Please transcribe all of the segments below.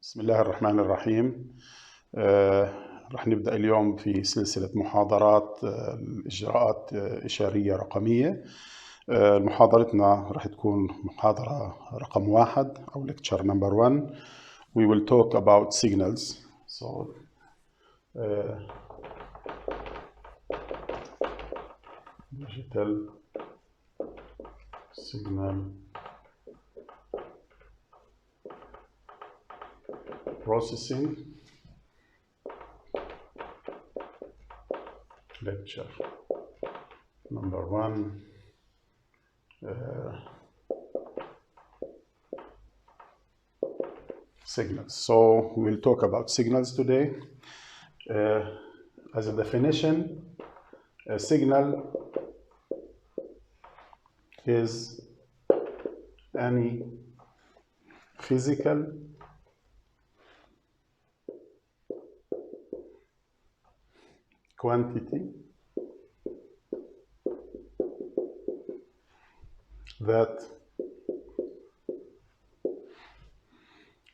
بسم الله الرحمن الرحيم. رح نبدأ اليوم في سلسلة محاضرات الإجراءات إشارية رقمية. محاضرتنا رح تكون محاضرة رقم 1 أو lecture number 1. We will talk about signals. So digital signal processing lecture number 1. Signals. So we'll talk about signals today. As a definition, a signal is any physical quantity that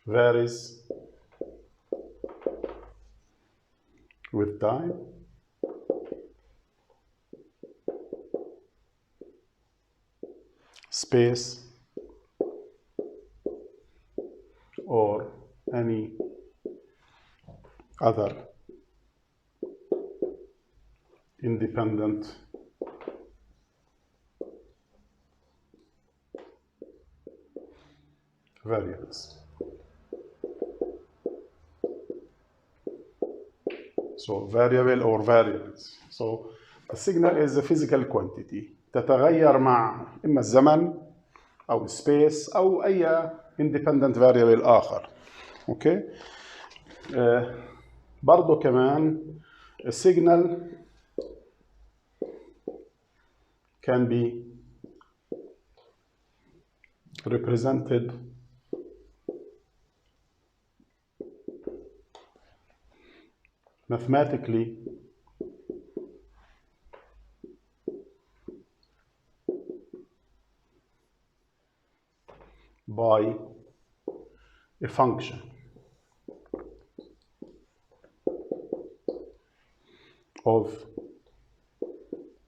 varies with time space or any other independent variables. So variable or variables. So a signal is a physical quantity تتغير مع إما الزمن أو space أو أي independent variable آخر. Okay. برضو كمان a signal can be represented mathematically by a function of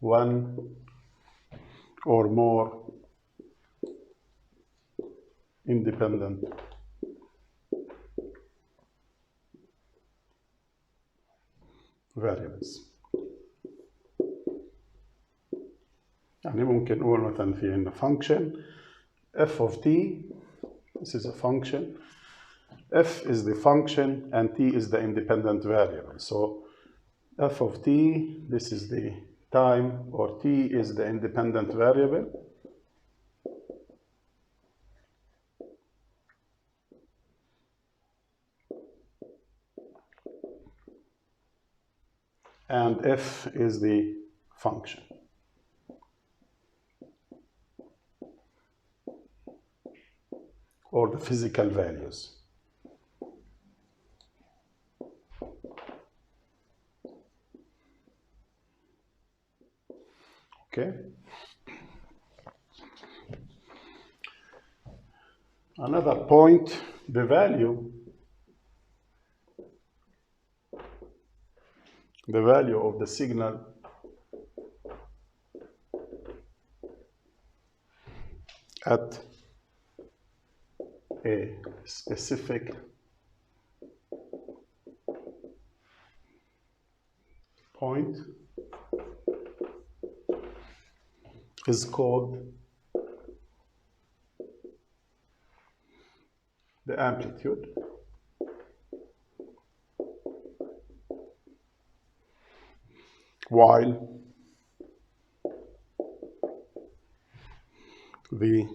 one or more independent variables. يعني ممكن نقول مثلا في عندنا function f of t. This is a function. F is the function and t is the independent variable. So f of t, this is the time, or t is the independent variable. And f is the function. Or the physical values. Okay. Another point, the value of the signal at a specific point is called the amplitude. While the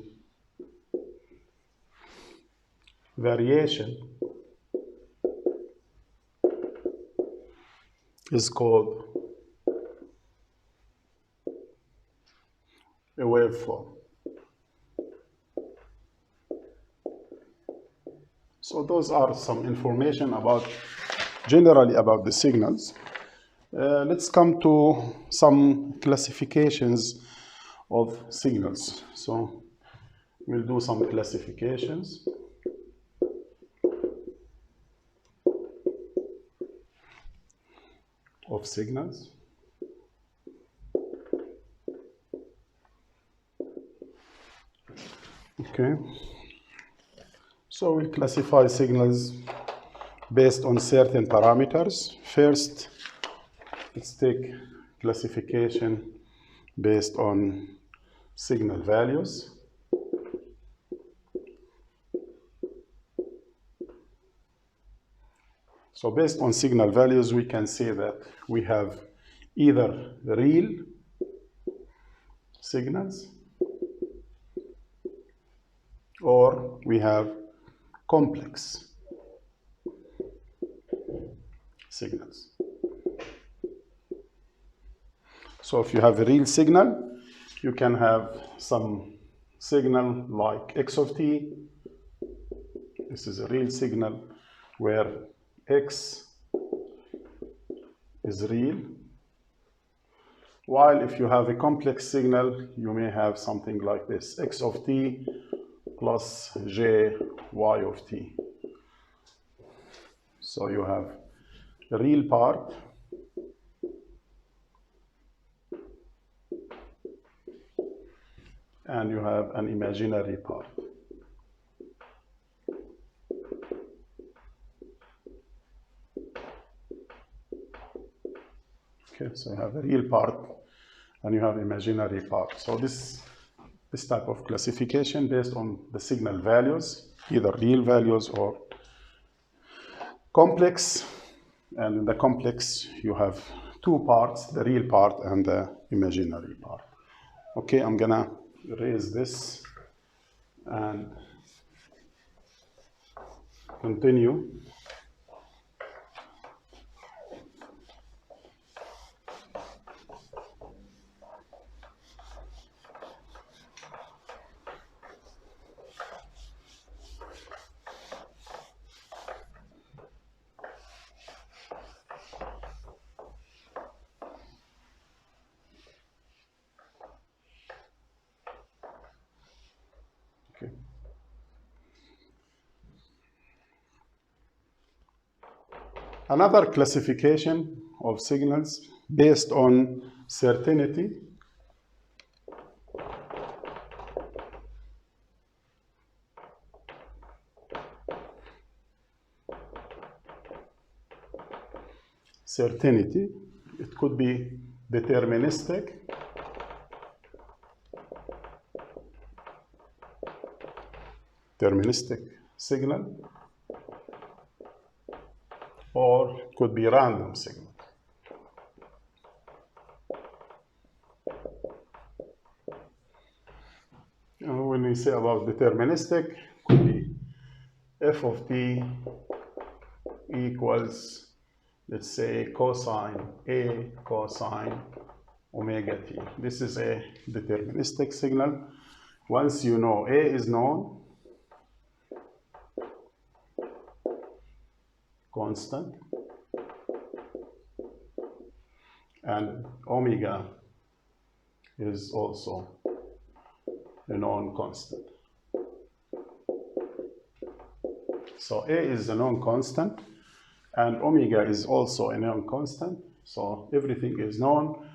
variation is called a waveform. So those are some information generally about the signals. Let's come to some classifications of signals. So we'll do some classifications. of signals. Okay. So we classify signals based on certain parameters. First, let's take classification based on signal values. So based on signal values, we can say that we have either real signals or we have complex signals. So if you have a real signal, you can have some signal like x of t. This is a real signal where x is real. While if you have a complex signal, you may have something like this, x of t plus j y of t. So you have the real part and you have an imaginary part. Okay, so you have a real part and you have imaginary part. So this type of classification based on the signal values, either real values or complex. And in the complex, you have two parts, the real part and the imaginary part. Okay, I'm gonna erase this and continue. Okay. Another classification of signals based on certainty. Certainty, it could be deterministic, signal, or it could be random signal. When we say about deterministic, it could be f of t equals, let's say, cosine A cosine omega t. This is a deterministic signal. Once you know A is known, constant, and omega is also a known constant. So A is a known constant and omega is also a known constant. So everything is known.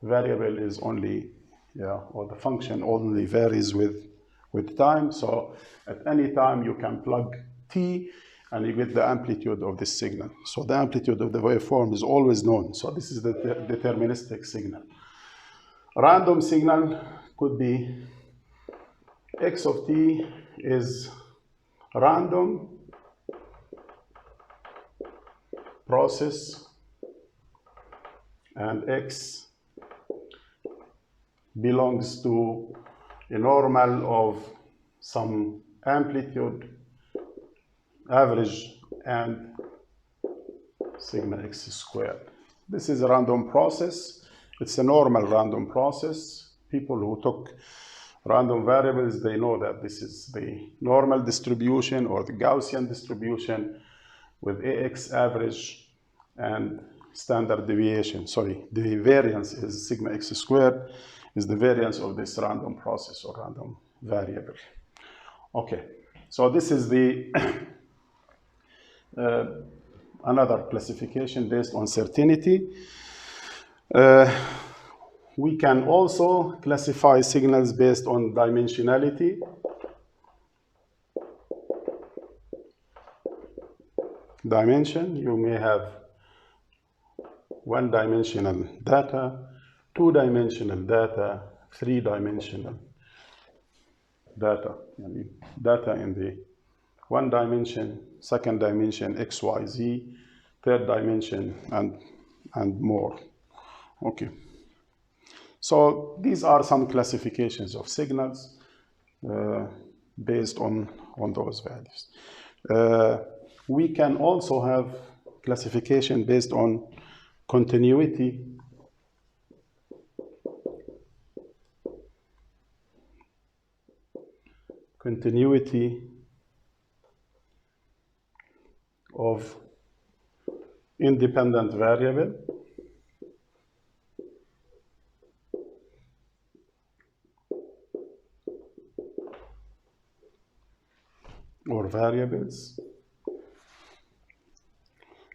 Variable is only, or the function only varies with time. So at any time you can plug t and you get the amplitude of this signal. So the amplitude of the waveform is always known. So this is the deterministic signal. Random signal could be x of t is random process and x belongs to a normal of some amplitude, average, and sigma x squared. This is a random process. It's a normal random process. People who took random variables, they know that this is the normal distribution or the Gaussian distribution with AX average and standard deviation. Sorry, the variance is sigma x squared, is the variance of this random process or random variable. Okay, so this is the another classification based on certainty. We can also classify signals based on dimensionality. Dimension, you may have one-dimensional data, two-dimensional data, three-dimensional data. Data in the one dimension, second dimension, X, Y, Z, third dimension, and more. Okay. So these are some classifications of signals based on those values. We can also have classification based on continuity. Continuity of independent variable or variables.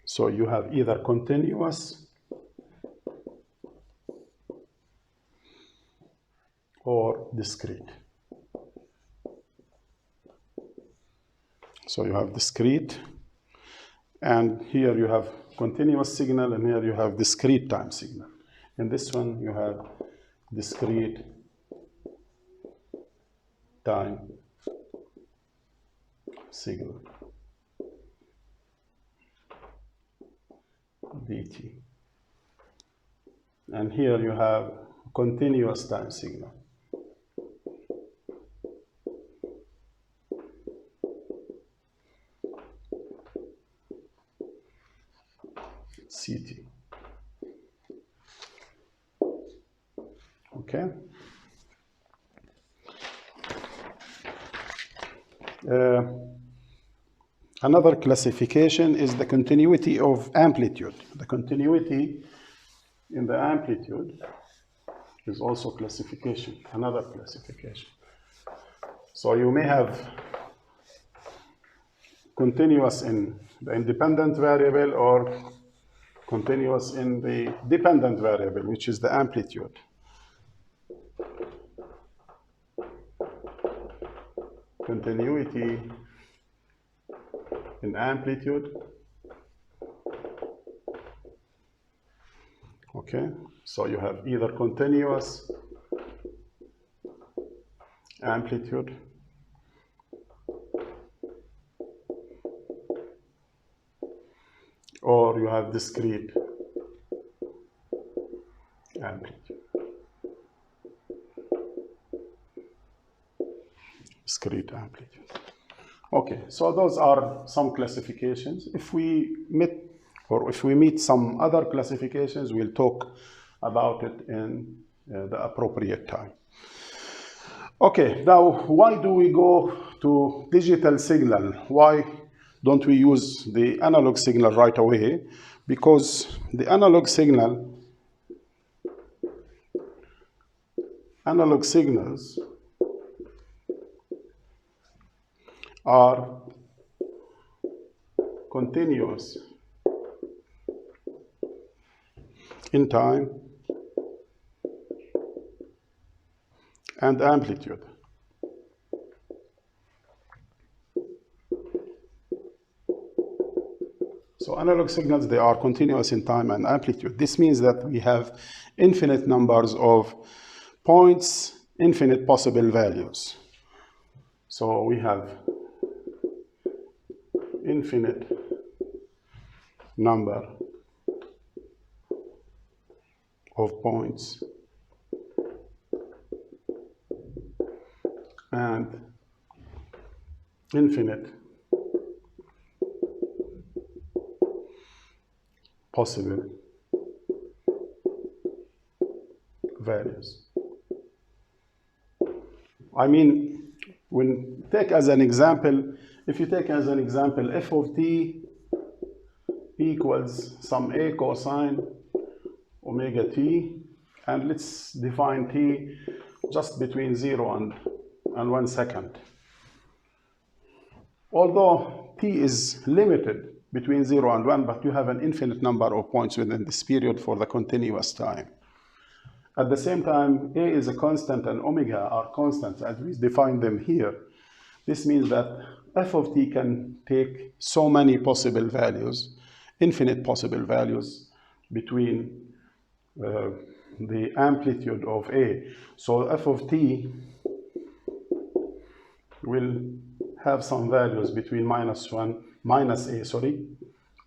So you have either continuous or discrete. So you have discrete, and here you have continuous signal, and here you have discrete time signal. In this one, you have discrete time signal, dt. And here you have continuous time signal, ct. Okay. Another classification is the continuity of amplitude. The continuity in the amplitude is also classification, another classification. So you may have continuous in the independent variable or continuous in the dependent variable, which is the amplitude. Continuity in amplitude. Okay, so you have either continuous amplitude or you have discrete amplitude. Discrete amplitude. Okay, so those are some classifications. If we meet some other classifications, we'll talk about it in the appropriate time. Okay, now why do we go to digital signal? Why don't we use the analog signal right away? Because the analog signals are continuous in time and amplitude. So analog signals, they are continuous in time and amplitude. This means that we have infinite numbers of points, infinite possible values. So we have infinite number of points and infinite possible values. I mean, when take as an example, if you take as an example f of t equals some a cosine omega t, and let's define t just between 0 and 1 second. Although t is limited between 0 and 1, but you have an infinite number of points within this period for the continuous time. At the same time, A is a constant and omega are constants, as we define them here. This means that f of t can take so many possible values, infinite possible values between the amplitude of A. So f of t will have some values between minus A,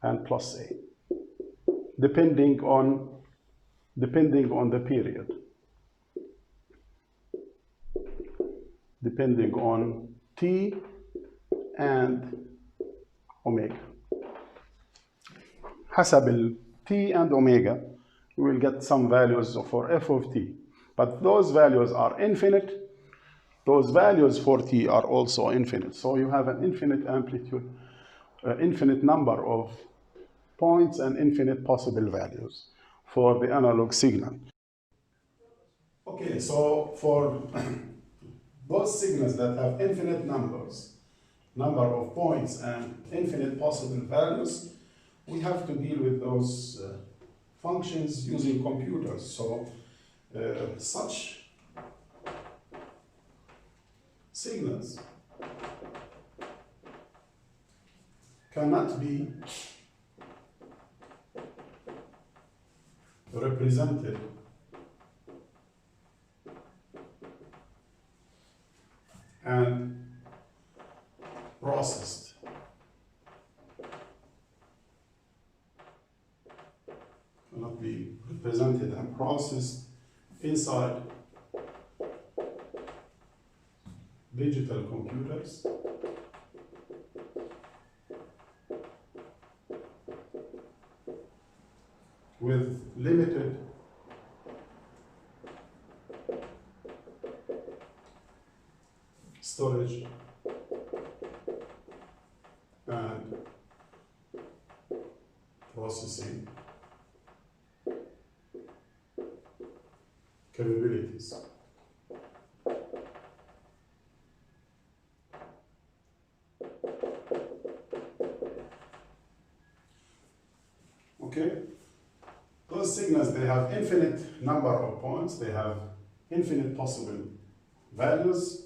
and plus A, depending on the period, depending on t and omega. حسب ال t and omega, we will get some values for f of t, but those values are infinite. Those values for t are also infinite. So you have an infinite amplitude, infinite number of points and infinite possible values for the analog signal. Okay, so for those signals that have infinite numbers, number of points and infinite possible values, we have to deal with those functions using computers. So such signals cannot be represented and processed inside digital computers with limited storage and processing capabilities. Okay? Those signals, they have infinite number of points, they have infinite possible values.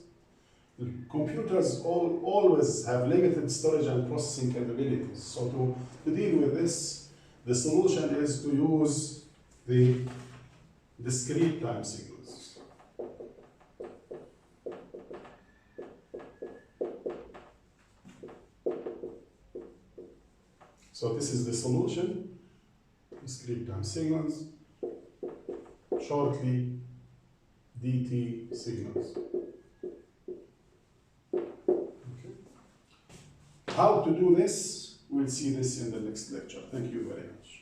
Computers always have limited storage and processing capabilities. So to deal with this, the solution is to use the discrete time signals. So this is the solution. Discrete time signals, shortly DT signals. Okay. How to do this, we'll see this in the next lecture. Thank you very much.